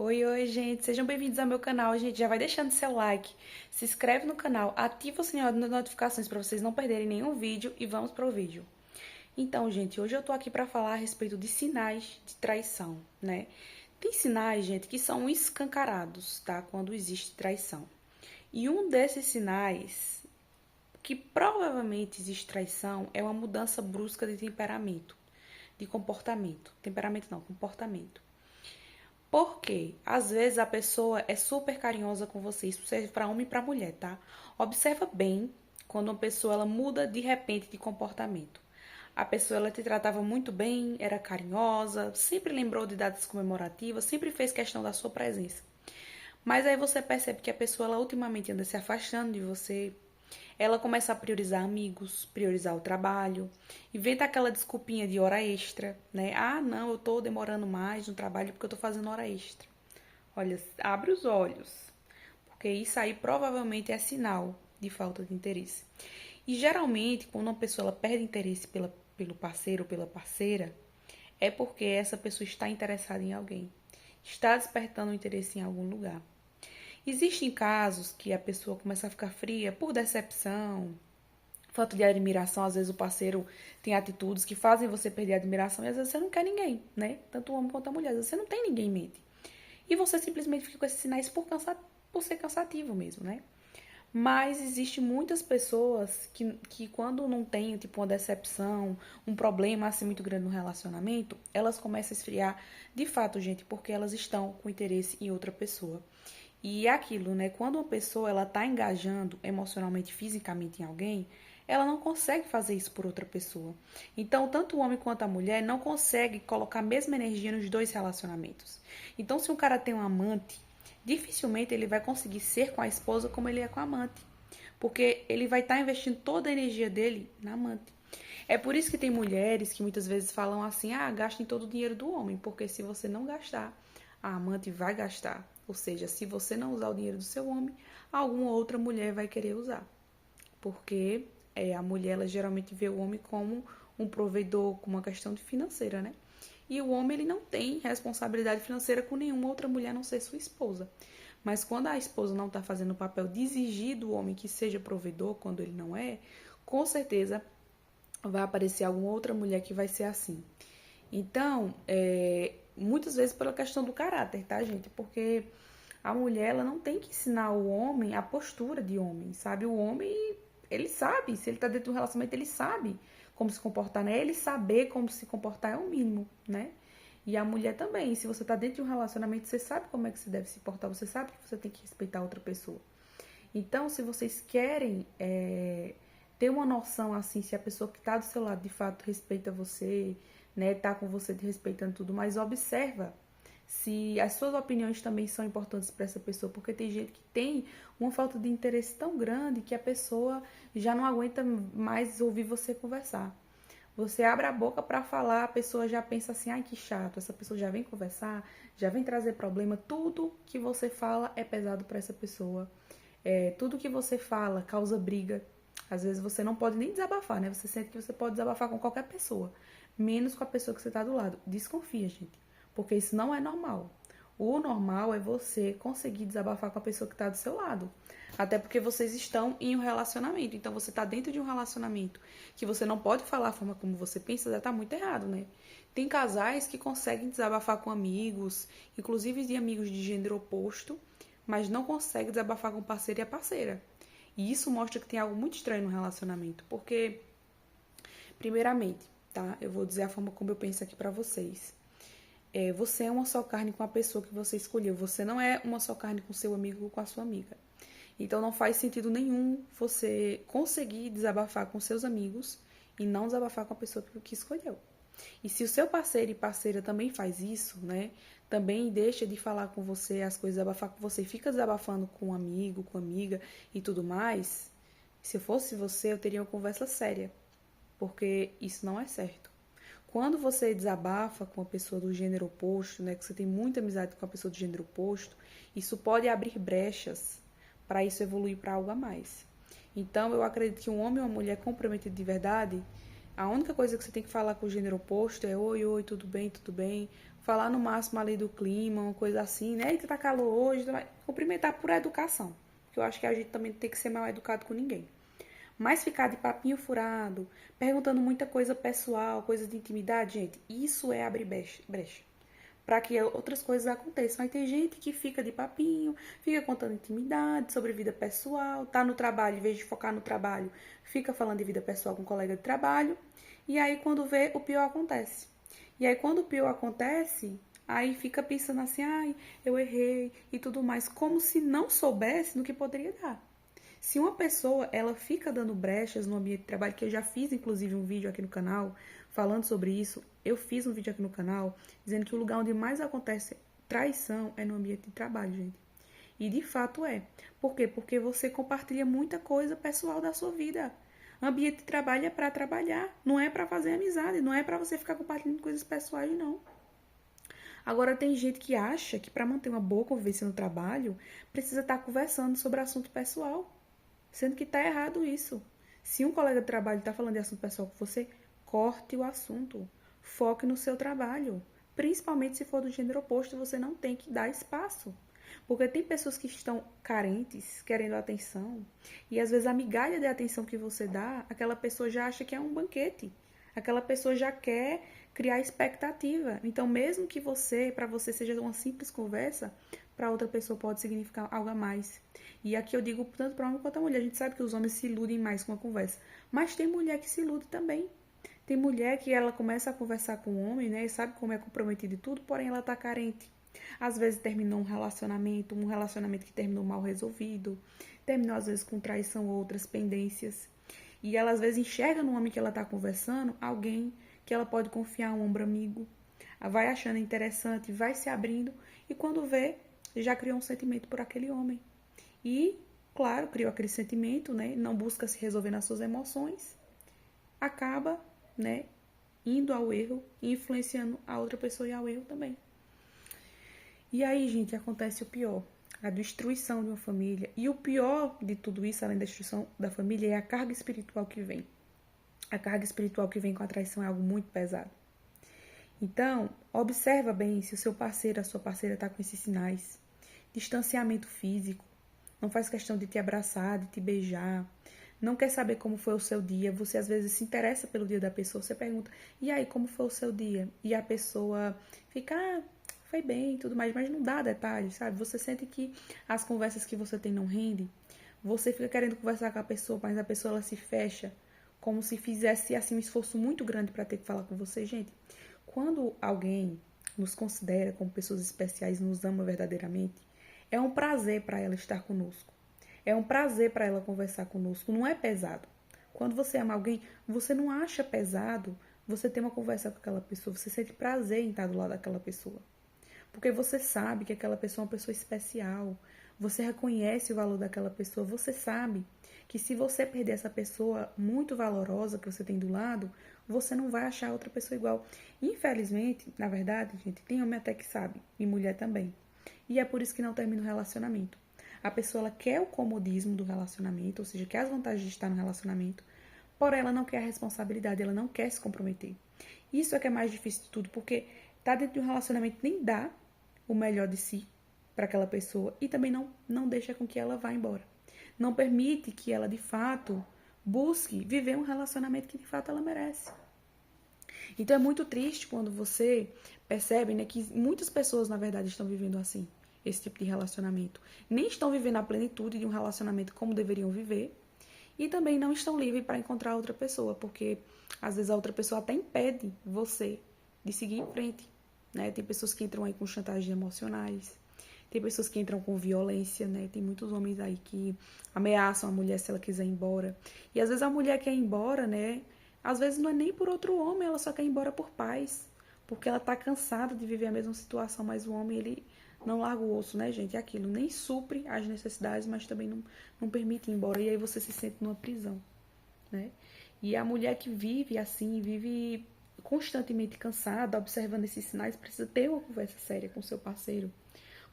Oi, oi, gente. Sejam bem-vindos ao meu canal. Gente, já vai deixando seu like, se inscreve no canal, ativa o sininho das notificações para vocês não perderem nenhum vídeo e vamos pro vídeo. Então, gente, hoje eu tô aqui para falar a respeito de sinais de traição, né? Tem sinais, gente, que são escancarados, tá? Quando existe traição. E um desses sinais que provavelmente existe traição é uma mudança brusca de temperamento, de comportamento. Temperamento não, comportamento. Porque às vezes a pessoa é super carinhosa com você. Isso serve para homem e para mulher, tá? Observa bem quando uma pessoa ela muda de repente de comportamento. A pessoa ela te tratava muito bem, era carinhosa, sempre lembrou de datas comemorativas, sempre fez questão da sua presença. Mas aí você percebe que a pessoa ela ultimamente anda se afastando de você, ela começa a priorizar amigos, priorizar o trabalho, inventa aquela desculpinha de hora extra, né? Ah, não, eu tô demorando mais no trabalho porque eu tô fazendo hora extra. Olha, abre os olhos, porque isso aí provavelmente é sinal de falta de interesse. E geralmente, quando uma pessoa ela perde interesse pelo parceiro ou pela parceira, é porque essa pessoa está interessada em alguém, está despertando o interesse em algum lugar. Existem casos que a pessoa começa a ficar fria por decepção, falta de admiração. Às vezes o parceiro tem atitudes que fazem você perder a admiração e às vezes você não quer ninguém, né? Tanto o homem quanto a mulher. Às vezes você não tem ninguém em mente. E você simplesmente fica com esses sinais por ser cansativo mesmo, né? Mas existe muitas pessoas que quando não tem, tipo, uma decepção, um problema assim muito grande no relacionamento, elas começam a esfriar de fato, gente, porque elas estão com interesse em outra pessoa. E é aquilo, né? Quando uma pessoa ela tá engajando emocionalmente, fisicamente em alguém, ela não consegue fazer isso por outra pessoa. Então, tanto o homem quanto a mulher não conseguem colocar a mesma energia nos dois relacionamentos. Então, se um cara tem um amante, dificilmente ele vai conseguir ser com a esposa como ele é com a amante. Porque ele vai estar investindo toda a energia dele na amante. É por isso que tem mulheres que muitas vezes falam assim: ah, gastem todo o dinheiro do homem, porque se você não gastar, a amante vai gastar. Ou seja, se você não usar o dinheiro do seu homem, alguma outra mulher vai querer usar. Porque a mulher ela geralmente vê o homem como um provedor, como uma questão de financeira, né? E o homem ele não tem responsabilidade financeira com nenhuma outra mulher a não ser sua esposa. Mas quando a esposa não está fazendo o papel de exigir do homem que seja provedor, quando ele não é, com certeza vai aparecer alguma outra mulher que vai ser assim. Então, muitas vezes pela questão do caráter, tá, gente? Porque a mulher, ela não tem que ensinar o homem a postura de homem, sabe? O homem, ele sabe, se ele tá dentro de um relacionamento, ele sabe como se comportar, né? Ele saber como se comportar é o mínimo, né? E a mulher também, se você tá dentro de um relacionamento, você sabe como é que você deve se portar, você sabe que você tem que respeitar outra pessoa. Então, se vocês querem ter uma noção assim, se a pessoa que está do seu lado de fato respeita você, né, tá com você respeitando tudo, mas observa se as suas opiniões também são importantes para essa pessoa, porque tem gente que tem uma falta de interesse tão grande que a pessoa já não aguenta mais ouvir você conversar. Você abre a boca para falar, a pessoa já pensa assim: ai que chato, essa pessoa já vem conversar, já vem trazer problema. Tudo que você fala é pesado para essa pessoa. Tudo que você fala causa briga. Às vezes você não pode nem desabafar, né? Você sente que você pode desabafar com qualquer pessoa, menos com a pessoa que você tá do lado. Desconfia, gente, porque isso não é normal. O normal é você conseguir desabafar com a pessoa que tá do seu lado. Até porque vocês estão em um relacionamento. Então você tá dentro de um relacionamento que você não pode falar a forma como você pensa, já tá muito errado, né? Tem casais que conseguem desabafar com amigos, inclusive de amigos de gênero oposto, mas não consegue desabafar com o parceiro e a parceira. E isso mostra que tem algo muito estranho no relacionamento, porque, primeiramente, tá? Eu vou dizer a forma como eu penso aqui pra vocês. Você é uma só carne com a pessoa que você escolheu. Você não é uma só carne com seu amigo ou com a sua amiga. Então não faz sentido nenhum você conseguir desabafar com seus amigos e não desabafar com a pessoa que escolheu. E se o seu parceiro e parceira também faz isso, né? Também deixa de falar com você as coisas, desabafar com você, fica desabafando com um amigo, com amiga e tudo mais. Se eu fosse você, eu teria uma conversa séria, porque isso não é certo. Quando você desabafa com uma pessoa do gênero oposto, né, que você tem muita amizade com a pessoa do gênero oposto, isso pode abrir brechas para isso evoluir para algo a mais. Então, eu acredito que um homem ou uma mulher comprometido de verdade, a única coisa que você tem que falar com o gênero oposto é: oi, oi, tudo bem, falar no máximo ali do clima, uma coisa assim, né? Eita, tá calor hoje, cumprimentar por educação, porque eu acho que a gente também tem que ser mal educado com ninguém. Mas ficar de papinho furado, perguntando muita coisa pessoal, coisa de intimidade, gente, isso é abrir brecha para que outras coisas aconteçam. Aí tem gente que fica de papinho, fica contando intimidade sobre vida pessoal, tá no trabalho, em vez de focar no trabalho, fica falando de vida pessoal com um colega de trabalho, e aí quando vê, o pior acontece. E aí quando o pior acontece, aí fica pensando assim, ai, eu errei e tudo mais, como se não soubesse no que poderia dar. Se uma pessoa ela fica dando brechas no ambiente de trabalho, que eu já fiz inclusive um vídeo aqui no canal falando sobre isso, eu fiz um vídeo aqui no canal dizendo que o lugar onde mais acontece traição é no ambiente de trabalho, gente. E de fato é. Por quê? Porque você compartilha muita coisa pessoal da sua vida. Ambiente de trabalho é para trabalhar, não é para fazer amizade, não é para você ficar compartilhando coisas pessoais, não. Agora tem gente que acha que para manter uma boa convivência no trabalho, precisa estar conversando sobre assunto pessoal. Sendo que está errado isso. Se um colega de trabalho está falando de assunto pessoal com você, corte o assunto. Foque no seu trabalho. Principalmente se for do gênero oposto, você não tem que dar espaço. Porque tem pessoas que estão carentes, querendo atenção, e às vezes a migalha de atenção que você dá, aquela pessoa já acha que é um banquete. Aquela pessoa já quer criar expectativa. Então, mesmo que para você seja uma simples conversa, para outra pessoa pode significar algo a mais. E aqui eu digo tanto para homem quanto para mulher. A gente sabe que os homens se iludem mais com a conversa, mas tem mulher que se ilude também. Tem mulher que ela começa a conversar com o homem, né, e sabe como é comprometido e tudo, porém ela tá carente. Às vezes terminou um relacionamento que terminou mal resolvido, terminou às vezes com traição ou outras pendências. E ela às vezes enxerga no homem que ela está conversando alguém que ela pode confiar, um ombro amigo. Vai achando interessante, vai se abrindo e quando vê, já criou um sentimento por aquele homem. E, claro, criou aquele sentimento, né? Não busca se resolver nas suas emoções, acaba, né, indo ao erro e influenciando a outra pessoa e ao erro também. E aí, gente, acontece o pior, a destruição de uma família. E o pior de tudo isso, além da destruição da família, é a carga espiritual que vem. A carga espiritual que vem com a traição é algo muito pesado. Então, observa bem se o seu parceiro, a sua parceira está com esses sinais. Distanciamento físico, não faz questão de te abraçar, de te beijar, não quer saber como foi o seu dia, você às vezes se interessa pelo dia da pessoa, você pergunta, e aí, como foi o seu dia? E a pessoa fica, foi bem, tudo mais, mas não dá detalhes, sabe? Você sente que as conversas que você tem não rendem, você fica querendo conversar com a pessoa, mas a pessoa ela se fecha, como se fizesse assim um esforço muito grande para ter que falar com você, gente. Quando alguém nos considera como pessoas especiais, nos ama verdadeiramente, é um prazer para ela estar conosco. É um prazer para ela conversar conosco. Não é pesado. Quando você ama alguém, você não acha pesado você ter uma conversa com aquela pessoa. Você sente prazer em estar do lado daquela pessoa. Porque você sabe que aquela pessoa é uma pessoa especial. Você reconhece o valor daquela pessoa. Você sabe que se você perder essa pessoa muito valorosa que você tem do lado, você não vai achar outra pessoa igual. Infelizmente, na verdade, gente, tem homem até que sabe, e mulher também. E é por isso que não termina o relacionamento. A pessoa ela quer o comodismo do relacionamento, ou seja, quer as vantagens de estar no relacionamento, porém ela não quer a responsabilidade, ela não quer se comprometer. Isso é que é mais difícil de tudo, porque tá dentro de um relacionamento nem dá o melhor de si para aquela pessoa e também não deixa com que ela vá embora. Não permite que ela de fato busque viver um relacionamento que de fato ela merece. Então é muito triste quando você percebe, né, que muitas pessoas na verdade estão vivendo assim, esse tipo de relacionamento. Nem estão vivendo a plenitude de um relacionamento como deveriam viver e também não estão livres para encontrar outra pessoa, porque às vezes a outra pessoa até impede você de seguir em frente, né? Tem pessoas que entram aí com chantagens emocionais, tem pessoas que entram com violência, né? Tem muitos homens aí que ameaçam a mulher se ela quiser ir embora. E às vezes a mulher quer ir embora, né? Às vezes não é nem por outro homem, ela só quer ir embora por paz, porque ela tá cansada de viver a mesma situação, mas o homem, ele não larga o osso, né, gente? É aquilo, nem supre as necessidades, mas também não permite ir embora. E aí você se sente numa prisão, né? E a mulher que vive assim, vive constantemente cansada, observando esses sinais, precisa ter uma conversa séria com seu parceiro.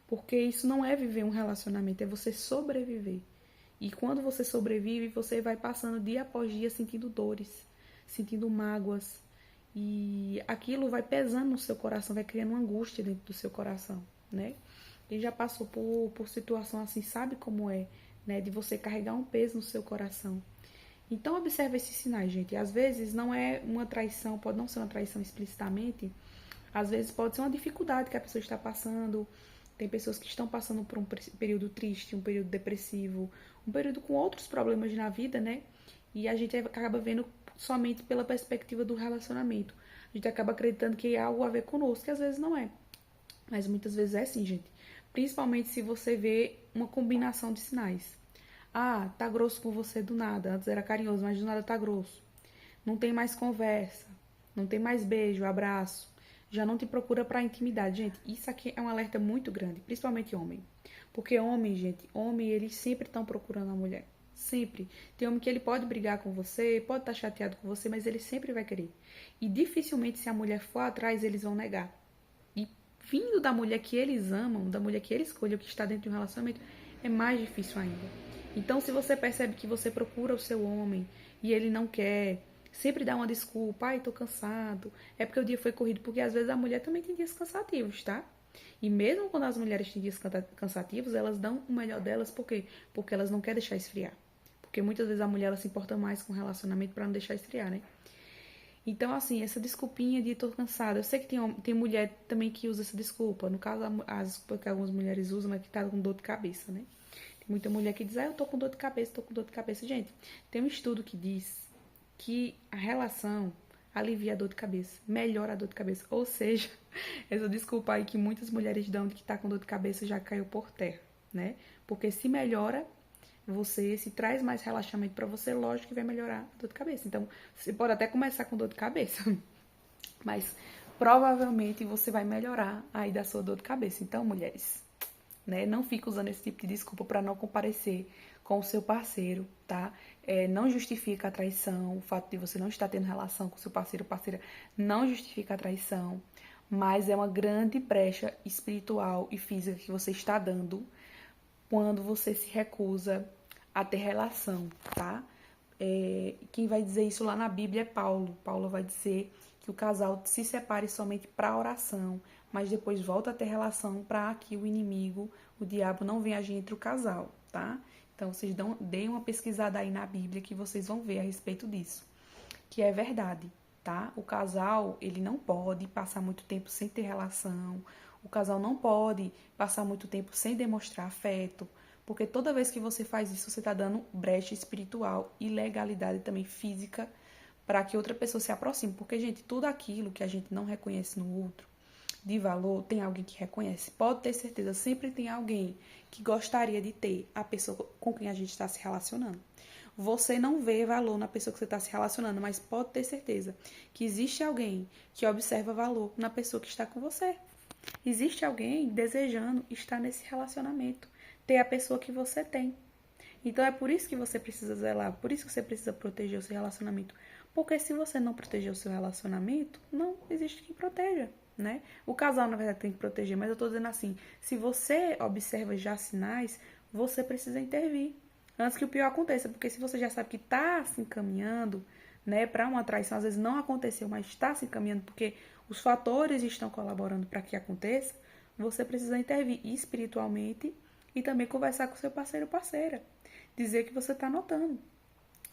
Porque isso não é viver um relacionamento, é você sobreviver. E quando você sobrevive, você vai passando dia após dia sentindo dores, sentindo mágoas. E aquilo vai pesando no seu coração, vai criando uma angústia dentro do seu coração, né? Quem já passou por situação assim sabe como é, né? De você carregar um peso no seu coração. Então, observe esses sinais, gente. Às vezes não é uma traição, pode não ser uma traição explicitamente. Às vezes pode ser uma dificuldade que a pessoa está passando. Tem pessoas que estão passando por um período triste, um período depressivo, um período com outros problemas na vida, né? E a gente acaba vendo somente pela perspectiva do relacionamento. A gente acaba acreditando que é algo a ver conosco, que às vezes não é. Mas muitas vezes é sim, gente. Principalmente se você vê uma combinação de sinais. Ah, tá grosso com você do nada. Antes era carinhoso, mas do nada tá grosso. Não tem mais conversa. Não tem mais beijo, abraço. Já não te procura pra intimidade. Gente, isso aqui é um alerta muito grande. Principalmente homem. Porque homem, gente, homem, eles sempre estão procurando a mulher. Sempre. Tem homem que ele pode brigar com você, pode estar chateado com você, mas ele sempre vai querer. E dificilmente, se a mulher for atrás, eles vão negar. E vindo da mulher que eles amam, da mulher que eles escolhem, que está dentro de um relacionamento, é mais difícil ainda. Então, se você percebe que você procura o seu homem e ele não quer, sempre dá uma desculpa, ai, tô cansado, é porque o dia foi corrido, porque às vezes a mulher também tem dias cansativos, tá? E mesmo quando as mulheres têm dias cansativos, elas dão o melhor delas, por quê? Porque elas não querem deixar esfriar. Porque muitas vezes a mulher ela se importa mais com o relacionamento para não deixar esfriar, né? Então, assim, essa desculpinha de tô cansada. Eu sei que tem mulher também que usa essa desculpa. No caso, a desculpa que algumas mulheres usam é que tá com dor de cabeça, né? Tem muita mulher que diz, ah, eu tô com dor de cabeça, tô com dor de cabeça. Gente, tem um estudo que diz que a relação alivia a dor de cabeça, melhora a dor de cabeça. Ou seja, essa desculpa aí que muitas mulheres dão de que tá com dor de cabeça já caiu por terra, né? Porque se melhora você, se traz mais relaxamento para você, lógico que vai melhorar a dor de cabeça. Então, você pode até começar com dor de cabeça, mas provavelmente você vai melhorar aí da sua dor de cabeça. Então, mulheres, né, não fique usando esse tipo de desculpa para não comparecer com o seu parceiro, tá? Não justifica a traição, o fato de você não estar tendo relação com o seu parceiro ou parceira não justifica a traição, mas é uma grande brecha espiritual e física que você está dando quando você se recusa a ter relação, tá? Quem vai dizer isso lá na Bíblia é Paulo. Paulo vai dizer que o casal se separe somente para oração, mas depois volta a ter relação para que o inimigo, o diabo, não venha agir entre o casal, tá? Então, vocês deem uma pesquisada aí na Bíblia que vocês vão ver a respeito disso, que é verdade, tá? O casal, ele não pode passar muito tempo sem ter relação, o casal não pode passar muito tempo sem demonstrar afeto, porque toda vez que você faz isso, você está dando brecha espiritual e legalidade também física para que outra pessoa se aproxime. Porque, gente, tudo aquilo que a gente não reconhece no outro, de valor, tem alguém que reconhece. Pode ter certeza, sempre tem alguém que gostaria de ter a pessoa com quem a gente está se relacionando. Você não vê valor na pessoa que você está se relacionando, mas pode ter certeza que existe alguém que observa valor na pessoa que está com você. Existe alguém desejando estar nesse relacionamento, ter a pessoa que você tem. Então é por isso que você precisa zelar, por isso que você precisa proteger o seu relacionamento. Porque se você não proteger o seu relacionamento, não existe quem proteja, né? O casal, na verdade, tem que proteger, mas eu tô dizendo assim, se você observa já sinais, você precisa intervir antes que o pior aconteça, porque se você já sabe que tá se encaminhando, né, para uma traição, às vezes não aconteceu, mas está se encaminhando porque os fatores estão colaborando para que aconteça, você precisa intervir espiritualmente e também conversar com seu parceiro ou parceira. Dizer que você está notando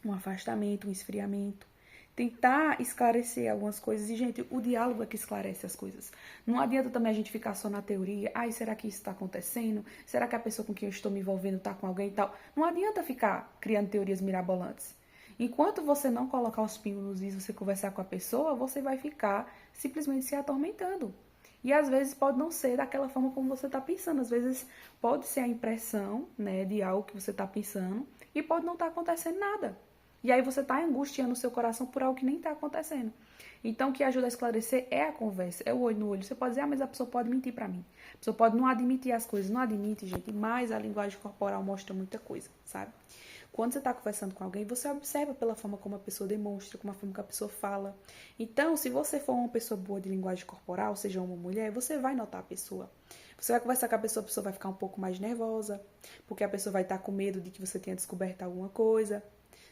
um afastamento, um esfriamento. Tentar esclarecer algumas coisas. E, gente, o diálogo é que esclarece as coisas. Não adianta também a gente ficar só na teoria. Ai, será que isso está acontecendo? Será que a pessoa com quem eu estou me envolvendo está com alguém e tal? Não adianta ficar criando teorias mirabolantes. Enquanto você não colocar os pingos nos is, você conversar com a pessoa, você vai ficar simplesmente se atormentando. E às vezes pode não ser daquela forma como você está pensando. Às vezes pode ser a impressão, né, de algo que você está pensando e pode não estar acontecendo nada. E aí você está angustiando o seu coração por algo que nem está acontecendo. Então, o que ajuda a esclarecer é a conversa, é o olho no olho. Você pode dizer, ah, mas a pessoa pode mentir para mim. A pessoa pode não admitir as coisas. Não admite, gente, mas a linguagem corporal mostra muita coisa, sabe? Quando você está conversando com alguém, você observa pela forma como a pessoa demonstra, como a forma que a pessoa fala. Então, se você for uma pessoa boa de linguagem corporal, seja uma mulher, você vai notar a pessoa. Você vai conversar com a pessoa vai ficar um pouco mais nervosa, porque a pessoa vai estar com medo de que você tenha descoberto alguma coisa,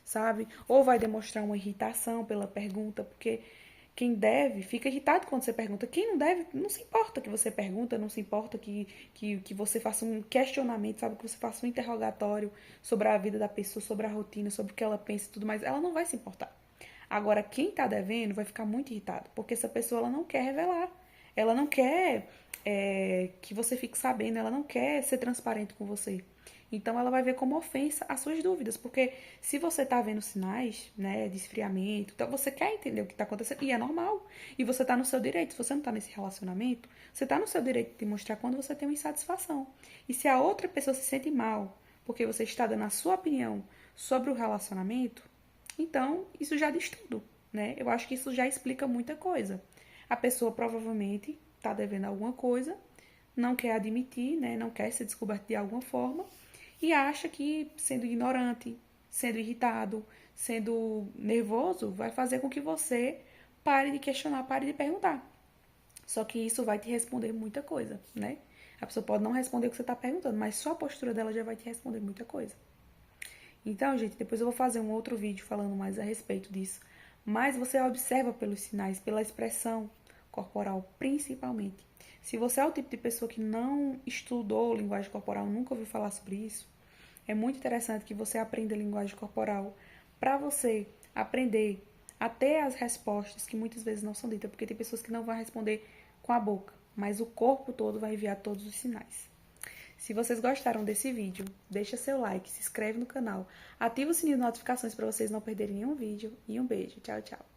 sabe? Ou vai demonstrar uma irritação pela pergunta, porque Quem deve fica irritado quando você pergunta. Quem não deve, não se importa que você pergunta, não se importa que você faça um questionamento, sabe? Que você faça um interrogatório sobre a vida da pessoa, sobre a rotina, sobre o que ela pensa e tudo mais. Ela não vai se importar. Agora, quem tá devendo vai ficar muito irritado, porque essa pessoa ela não quer revelar. Ela não quer que você fique sabendo, ela não quer ser transparente com você. Então ela vai ver como ofensa as suas dúvidas, porque se você tá vendo sinais, né, de esfriamento, então você quer entender o que tá acontecendo e é normal. E você tá no seu direito, se você não tá nesse relacionamento, você tá no seu direito de mostrar quando você tem uma insatisfação. E se a outra pessoa se sente mal, porque você está dando a sua opinião sobre o relacionamento, então isso já diz tudo, né? Eu acho que isso já explica muita coisa. A pessoa provavelmente tá devendo alguma coisa, não quer admitir, né? Não quer ser descoberto de alguma forma e acha que sendo ignorante, sendo irritado, sendo nervoso, vai fazer com que você pare de questionar, pare de perguntar. Só que isso vai te responder muita coisa, né? A pessoa pode não responder o que você está perguntando, mas só a postura dela já vai te responder muita coisa. Então, gente, depois eu vou fazer um outro vídeo falando mais a respeito disso. Mas você observa pelos sinais, pela expressão corporal, principalmente. Se você é o tipo de pessoa que não estudou linguagem corporal, nunca ouviu falar sobre isso, é muito interessante que você aprenda linguagem corporal para você aprender a ter as respostas que muitas vezes não são ditas, porque tem pessoas que não vão responder com a boca, mas o corpo todo vai enviar todos os sinais. Se vocês gostaram desse vídeo, deixa seu like, se inscreve no canal, ativa o sininho de notificações para vocês não perderem nenhum vídeo e um beijo. Tchau, tchau.